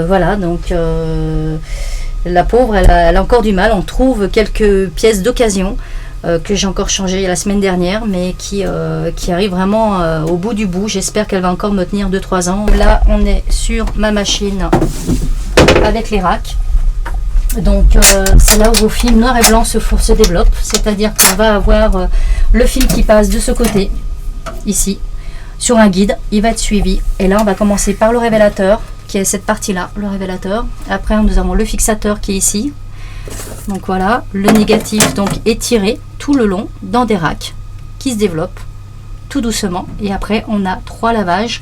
voilà, donc la pauvre, elle a encore du mal. On trouve quelques pièces d'occasion que j'ai encore changées la semaine dernière, mais qui arrivent vraiment au bout du bout. J'espère qu'elle va encore me tenir 2-3 ans. Là, on est sur ma machine avec les racks. Donc c'est là où vos films noir et blanc se développent. C'est-à-dire qu'on va avoir le film qui passe de ce côté, ici, sur un guide. Il va être suivi. Et là, on va commencer par le révélateur, qui est cette partie-là, le révélateur. Après, nous avons le fixateur qui est ici. Donc voilà, le négatif donc étiré tout le long dans des racks qui se développent tout doucement. Et après, on a 3 lavages.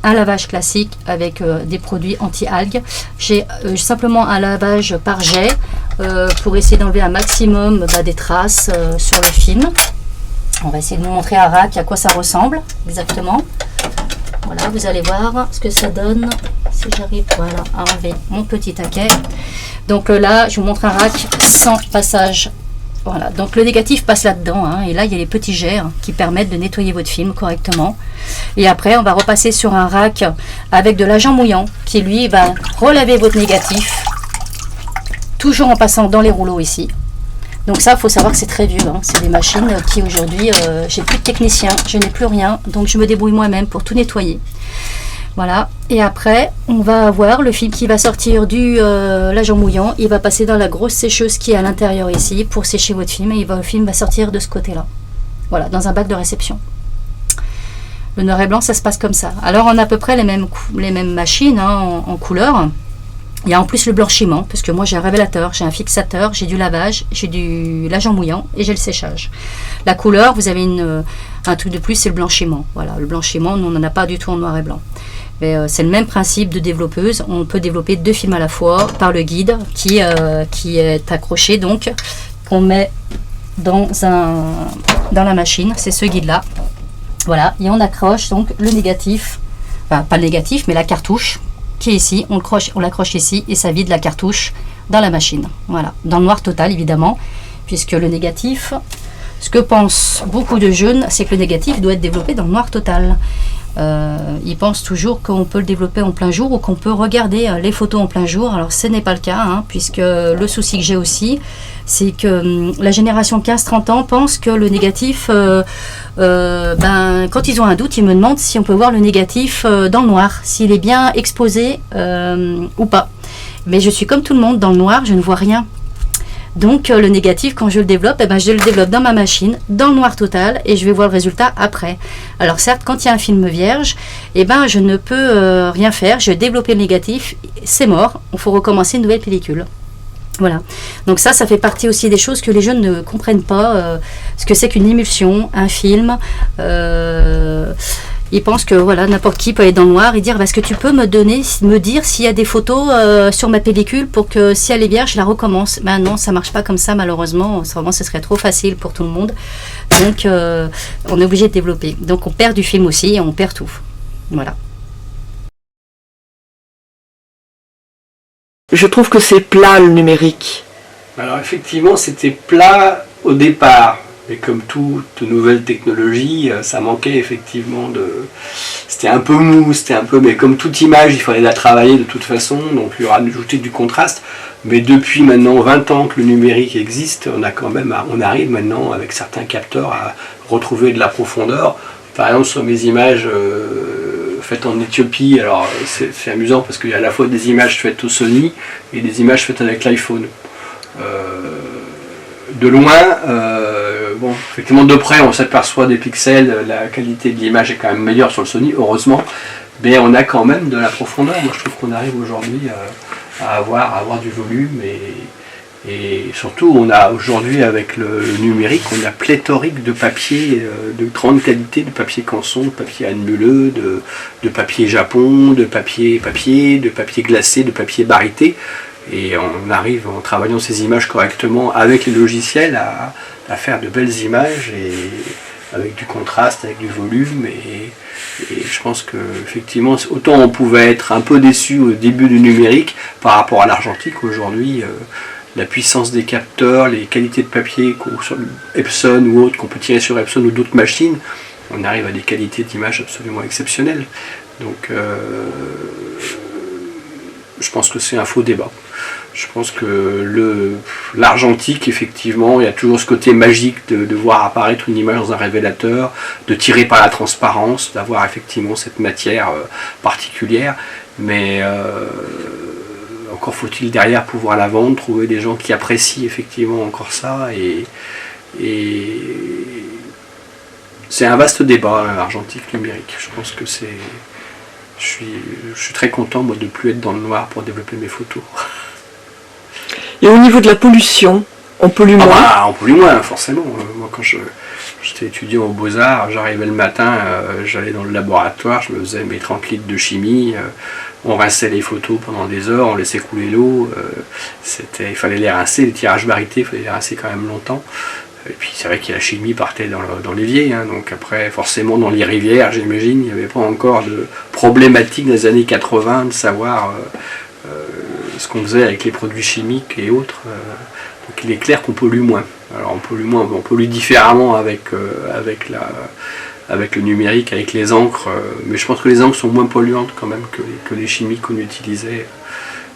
Un lavage classique avec des produits anti-algues. J'ai simplement un lavage par jet pour essayer d'enlever un maximum des traces sur le film. On va essayer de vous montrer un rack à quoi ça ressemble exactement. Voilà, vous allez voir ce que ça donne si j'arrive à enlever mon petit taquet. Donc là, je vous montre un rack sans passage. Voilà, donc le négatif passe là-dedans, hein, et là il y a les petits jets qui permettent de nettoyer votre film correctement. Et après, on va repasser sur un rack avec de l'agent mouillant qui lui va relaver votre négatif, toujours en passant dans les rouleaux ici. Donc ça, il faut savoir que c'est très vieux, hein. C'est des machines qui aujourd'hui, j'ai plus de technicien, je n'ai plus rien, donc je me débrouille moi-même pour tout nettoyer. Voilà, et après, on va avoir le film qui va sortir du l'agent mouillant, il va passer dans la grosse sécheuse qui est à l'intérieur ici pour sécher votre film, et le film va sortir de ce côté-là. Voilà, dans un bac de réception. Le noir et blanc, ça se passe comme ça. Alors on a à peu près les mêmes machines hein, en couleur. Il y a en plus le blanchiment, parce que moi j'ai un révélateur, j'ai un fixateur, j'ai du lavage, j'ai de l'agent mouillant et j'ai le séchage. La couleur, vous avez un truc de plus, c'est le blanchiment. Voilà, le blanchiment, nous on n'en a pas du tout en noir et blanc. Mais c'est le même principe de développeuse. On peut développer 2 films à la fois par le guide qui est accroché, donc qu'on met dans la machine. C'est ce guide-là. Voilà, et on accroche donc le négatif, enfin pas le négatif, mais la cartouche qui est ici, on l'accroche ici et ça vide la cartouche dans la machine. Voilà, dans le noir total évidemment, puisque le négatif, ce que pensent beaucoup de jeunes, c'est que le négatif doit être développé dans le noir total. Ils pensent toujours qu'on peut le développer en plein jour ou qu'on peut regarder les photos en plein jour. Alors ce n'est pas le cas, hein, puisque le souci que j'ai aussi, c'est que la génération 15-30 ans pense que le négatif, quand ils ont un doute, ils me demandent si on peut voir le négatif dans le noir, s'il est bien exposé ou pas. Mais je suis comme tout le monde, dans le noir, je ne vois rien. Donc le négatif, quand je le développe, je le développe dans ma machine, dans le noir total, et je vais voir le résultat après. Alors certes, quand il y a un film vierge, je ne peux rien faire, je vais développer le négatif, c'est mort, il faut recommencer une nouvelle pellicule. Voilà. Donc ça fait partie aussi des choses que les jeunes ne comprennent pas, ce que c'est qu'une émulsion, un film. Ils pensent que voilà, n'importe qui peut aller dans le noir et dire est-ce que tu peux me dire s'il y a des photos sur ma pellicule pour que si elle est vierge, je la recommence. Ben non, ça marche pas comme ça malheureusement. Vraiment, ce serait trop facile pour tout le monde. Donc, on est obligé de développer. Donc, on perd du film aussi et on perd tout. Voilà. Je trouve que c'est plat le numérique. Alors effectivement, c'était plat au départ. Mais comme toute nouvelle technologie, ça manquait effectivement de... C'était un peu mou, mais comme toute image, il fallait la travailler de toute façon, donc il y aura ajouter du contraste. Mais depuis maintenant 20 ans que le numérique existe, on arrive maintenant avec certains capteurs à retrouver de la profondeur. Par exemple sur mes images faites en Éthiopie, alors c'est amusant parce qu'il y a à la fois des images faites au Sony et des images faites avec l'iPhone. De loin, effectivement de près on s'aperçoit des pixels, la qualité de l'image est quand même meilleure sur le Sony, heureusement, mais on a quand même de la profondeur. Moi je trouve qu'on arrive aujourd'hui à avoir du volume et surtout on a aujourd'hui avec le numérique, on a pléthorique de papier de grande qualité, de papier canson, de papier annuleux, de papier japon, de papier glacé, de papier barité. Et on arrive en travaillant ces images correctement avec les logiciels à faire de belles images et avec du contraste, avec du volume et je pense que effectivement autant on pouvait être un peu déçu au début du numérique par rapport à l'argentique, aujourd'hui la puissance des capteurs, les qualités de papier sur Epson ou autres qu'on peut tirer sur Epson ou d'autres machines, on arrive à des qualités d'image absolument exceptionnelles. Donc je pense que c'est un faux débat. Je pense que l'argentique, effectivement, il y a toujours ce côté magique de voir apparaître une image dans un révélateur, de tirer par la transparence, d'avoir effectivement cette matière particulière, mais encore faut-il derrière pouvoir la vendre, trouver des gens qui apprécient effectivement encore ça, et c'est un vaste débat, l'argentique numérique. Je pense que c'est... Je suis très content moi, de ne plus être dans le noir pour développer mes photos. Et au niveau de la pollution, on pollue moins? On pollue moins, forcément. Moi, quand j'étais étudiant aux Beaux-Arts, j'arrivais le matin, j'allais dans le laboratoire, je me faisais mes 30 litres de chimie, on rinçait les photos pendant des heures, on laissait couler l'eau, il fallait les rincer, les tirages barités, il fallait les rincer quand même longtemps. Et puis c'est vrai que la chimie partait dans l'évier, hein, donc après forcément dans les rivières, j'imagine, il n'y avait pas encore de problématique dans les années 80 de savoir ce qu'on faisait avec les produits chimiques et autres. Donc il est clair qu'on pollue moins. Alors on pollue différemment avec le numérique, avec les encres, mais je pense que les encres sont moins polluantes quand même que les chimiques qu'on utilisait,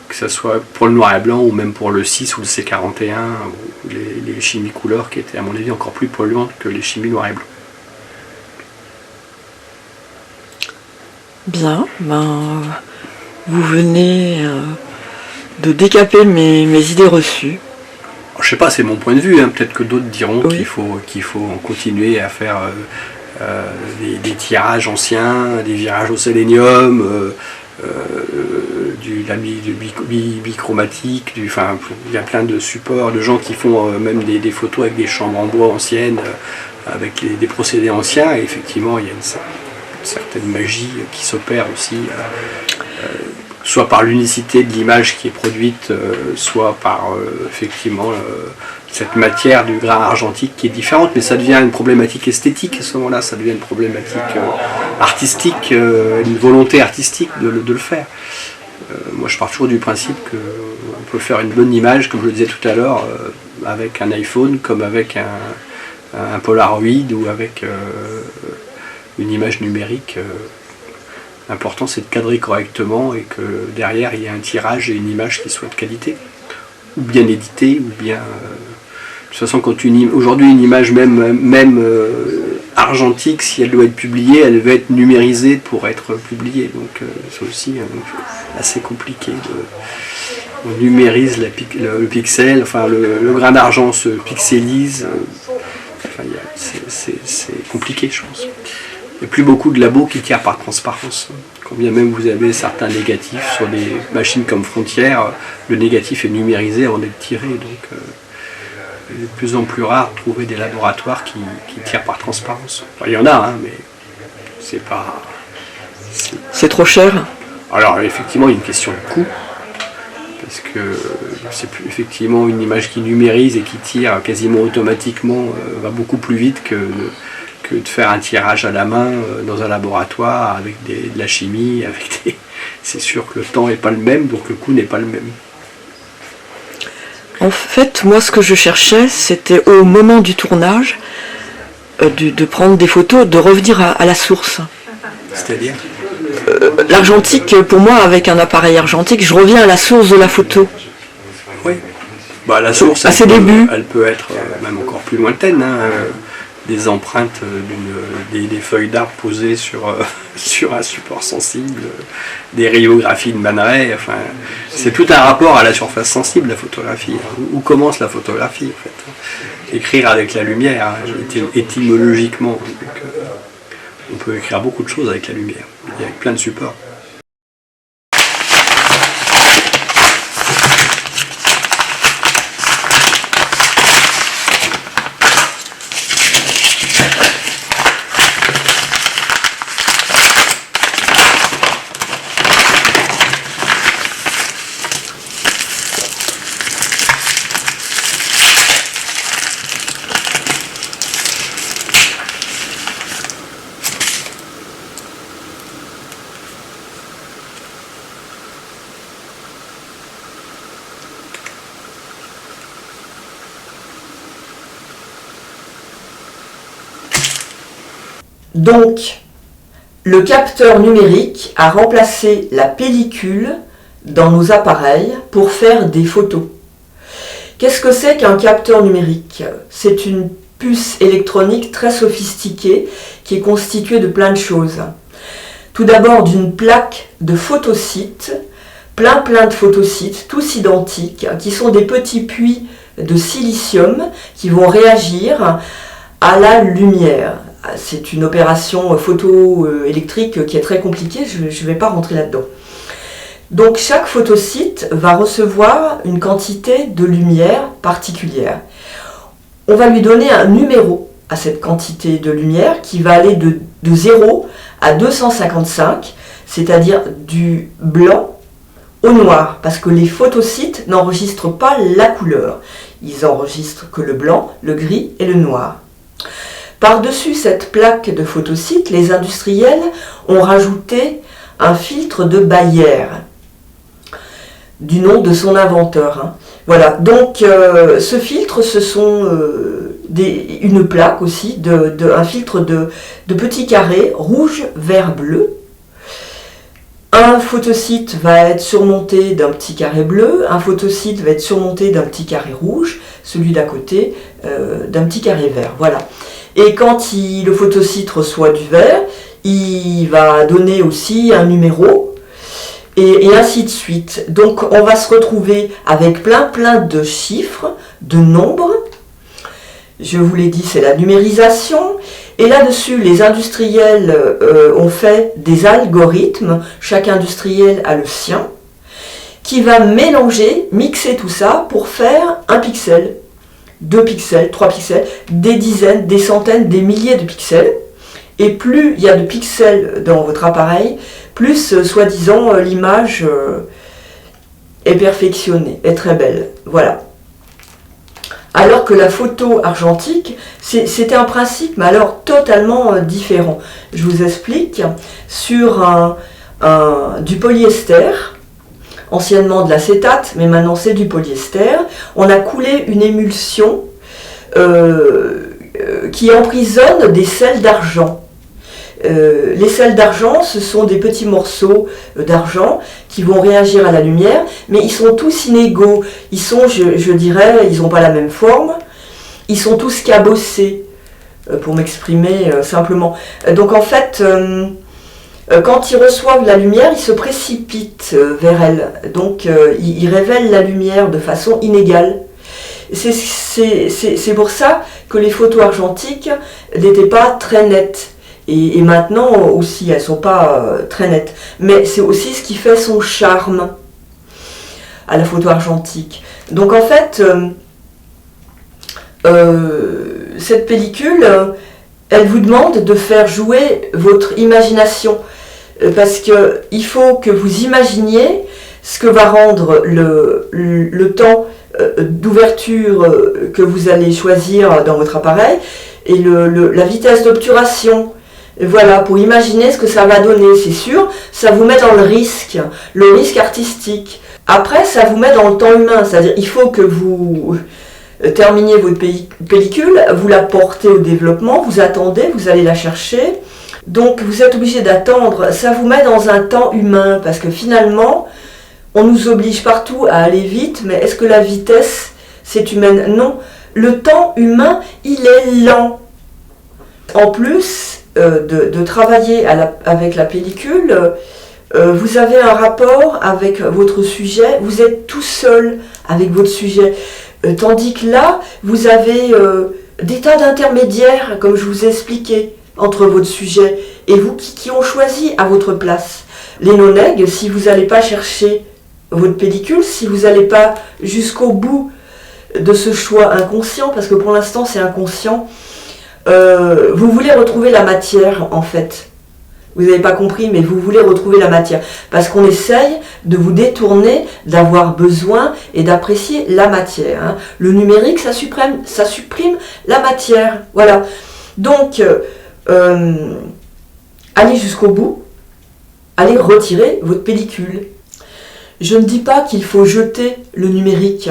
que ce soit pour le noir et blanc ou même pour le 6 ou le C41, ou les chimies couleurs qui étaient à mon avis encore plus polluantes que les chimies noir et blanc. Bien, vous venez de décaper mes idées reçues. Je sais pas, c'est mon point de vue, hein. Peut-être que d'autres diront oui. qu'il faut continuer à faire des tirages anciens, des virages au sélénium, du bichromatique, enfin, il y a plein de supports, de gens qui font même des photos avec des chambres en bois anciennes, avec des procédés anciens, et effectivement il y a une certaine magie qui s'opère aussi, soit par l'unicité de l'image qui est produite, soit par effectivement cette matière du grain argentique qui est différente, mais ça devient une problématique esthétique à ce moment-là, ça devient une problématique artistique, une volonté artistique de le faire. Moi je pars toujours du principe qu'on peut faire une bonne image, comme je le disais tout à l'heure, avec un iPhone, comme avec un Polaroid ou avec une image numérique. L'important c'est de cadrer correctement et que derrière il y ait un tirage et une image qui soit de qualité, ou bien éditée, ou bien... de toute façon, aujourd'hui une image même argentique, si elle doit être publiée, elle va être numérisée pour être publiée. Donc c'est aussi assez compliqué. On numérise le pixel, enfin le grain d'argent se pixelise. Enfin, c'est compliqué, je pense. Il n'y a plus beaucoup de labos qui tirent par transparence. Quand bien même vous avez certains négatifs sur des machines comme Frontier, le négatif est numérisé avant d'être tiré. Donc il est de plus en plus rare de trouver des laboratoires qui tirent par transparence. Enfin, il y en a, hein, mais c'est pas... C'est trop cher. Alors effectivement, il y a une question de coût. Parce que c'est effectivement une image qui numérise et qui tire quasiment automatiquement va beaucoup plus vite que de faire un tirage à la main dans un laboratoire avec de la chimie, c'est sûr que le temps n'est pas le même, donc le coût n'est pas le même. En fait, moi ce que je cherchais, c'était au moment du tournage, de prendre des photos, de revenir à la source. C'est-à-dire l'argentique, pour moi, avec un appareil argentique, je reviens à la source de la photo. Oui. Bah, la source, à ses débuts. Elle peut être même encore plus lointaine. Hein, des empreintes, des feuilles d'arbre posées sur un support sensible, des rayographies de Man Ray. Enfin, c'est tout un rapport à la surface sensible, la photographie. Où commence la photographie, en fait? Écrire avec la lumière, étymologiquement. Donc, on peut écrire beaucoup de choses avec la lumière, et avec plein de supports. Donc, le capteur numérique a remplacé la pellicule dans nos appareils pour faire des photos. Qu'est-ce que c'est qu'un capteur numérique? C'est une puce électronique très sophistiquée qui est constituée de plein de choses. Tout d'abord d'une plaque de photosites, plein de photosites, tous identiques, qui sont des petits puits de silicium qui vont réagir à la lumière. C'est une opération photoélectrique qui est très compliquée, je ne vais pas rentrer là-dedans. Donc chaque photosite va recevoir une quantité de lumière particulière. On va lui donner un numéro à cette quantité de lumière qui va aller de 0 à 255, c'est-à-dire du blanc au noir, parce que les photosites n'enregistrent pas la couleur. Ils enregistrent que le blanc, le gris et le noir. Par-dessus cette plaque de photosites, les industriels ont rajouté un filtre de Bayer, du nom de son inventeur. Voilà, donc ce filtre, ce sont une plaque aussi, un filtre de petits carrés rouge, vert, bleu. Un photosite va être surmonté d'un petit carré bleu, un photosite va être surmonté d'un petit carré rouge, celui d'à côté d'un petit carré vert. Voilà. Et quand le photosite reçoit du vert, il va donner aussi un numéro, et ainsi de suite. Donc on va se retrouver avec plein de chiffres, de nombres, je vous l'ai dit, c'est la numérisation. Et là-dessus, les industriels ont fait des algorithmes, chaque industriel a le sien, qui va mélanger, mixer tout ça pour faire un pixel, 2 pixels, 3 pixels, des dizaines, des centaines, des milliers de pixels. Et plus il y a de pixels dans votre appareil, plus, soi-disant, l'image est perfectionnée, est très belle. Voilà. Alors que la photo argentique, c'était un principe, mais alors totalement différent. Je vous explique. Sur du polyester, anciennement de l'acétate, mais maintenant c'est du polyester, on a coulé une émulsion qui emprisonne des sels d'argent. Les sels d'argent, ce sont des petits morceaux d'argent qui vont réagir à la lumière, mais ils sont tous inégaux. Ils sont, je dirais, ils n'ont pas la même forme. Ils sont tous cabossés, pour m'exprimer simplement. Donc en fait, quand ils reçoivent la lumière, ils se précipitent vers elle. Donc ils révèlent la lumière de façon inégale. C'est pour ça que les photos argentiques n'étaient pas très nettes. Et maintenant aussi, elles ne sont pas très nettes. Mais c'est aussi ce qui fait son charme à la photo argentique. Donc en fait, cette pellicule, elle vous demande de faire jouer votre imagination. Parce qu'il faut que vous imaginiez ce que va rendre le temps d'ouverture que vous allez choisir dans votre appareil et la vitesse d'obturation. Voilà, pour imaginer ce que ça va donner, c'est sûr, ça vous met dans le risque artistique. Après, ça vous met dans le temps humain, c'est-à-dire il faut que vous terminiez votre pellicule, vous la portez au développement, vous attendez, vous allez la chercher. Donc vous êtes obligé d'attendre, ça vous met dans un temps humain, parce que finalement, on nous oblige partout à aller vite, mais est-ce que la vitesse, c'est humaine? Non, le temps humain, il est lent. En plus de travailler avec la pellicule, vous avez un rapport avec votre sujet, vous êtes tout seul avec votre sujet. Tandis que là, vous avez des tas d'intermédiaires, comme je vous ai expliqué, entre votre sujet et vous qui ont choisi à votre place. Les non-nègres, si vous n'allez pas chercher votre pellicule, si vous n'allez pas jusqu'au bout de ce choix inconscient, parce que pour l'instant c'est inconscient, vous voulez retrouver la matière en fait. Vous n'avez pas compris, mais vous voulez retrouver la matière. Parce qu'on essaye de vous détourner, d'avoir besoin et d'apprécier la matière. Hein. Le numérique, ça supprime la matière. Voilà. Donc, allez jusqu'au bout. Allez retirer votre pellicule. Je ne dis pas qu'il faut jeter le numérique.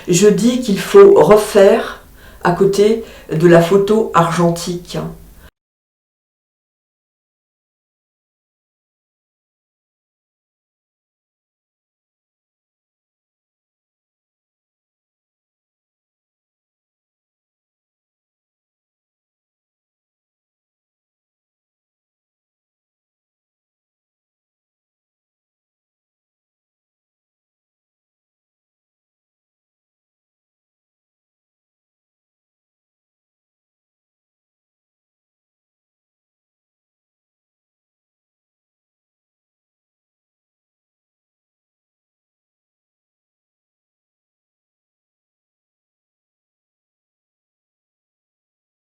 Je dis qu'il faut refaire à côté de la photo argentique.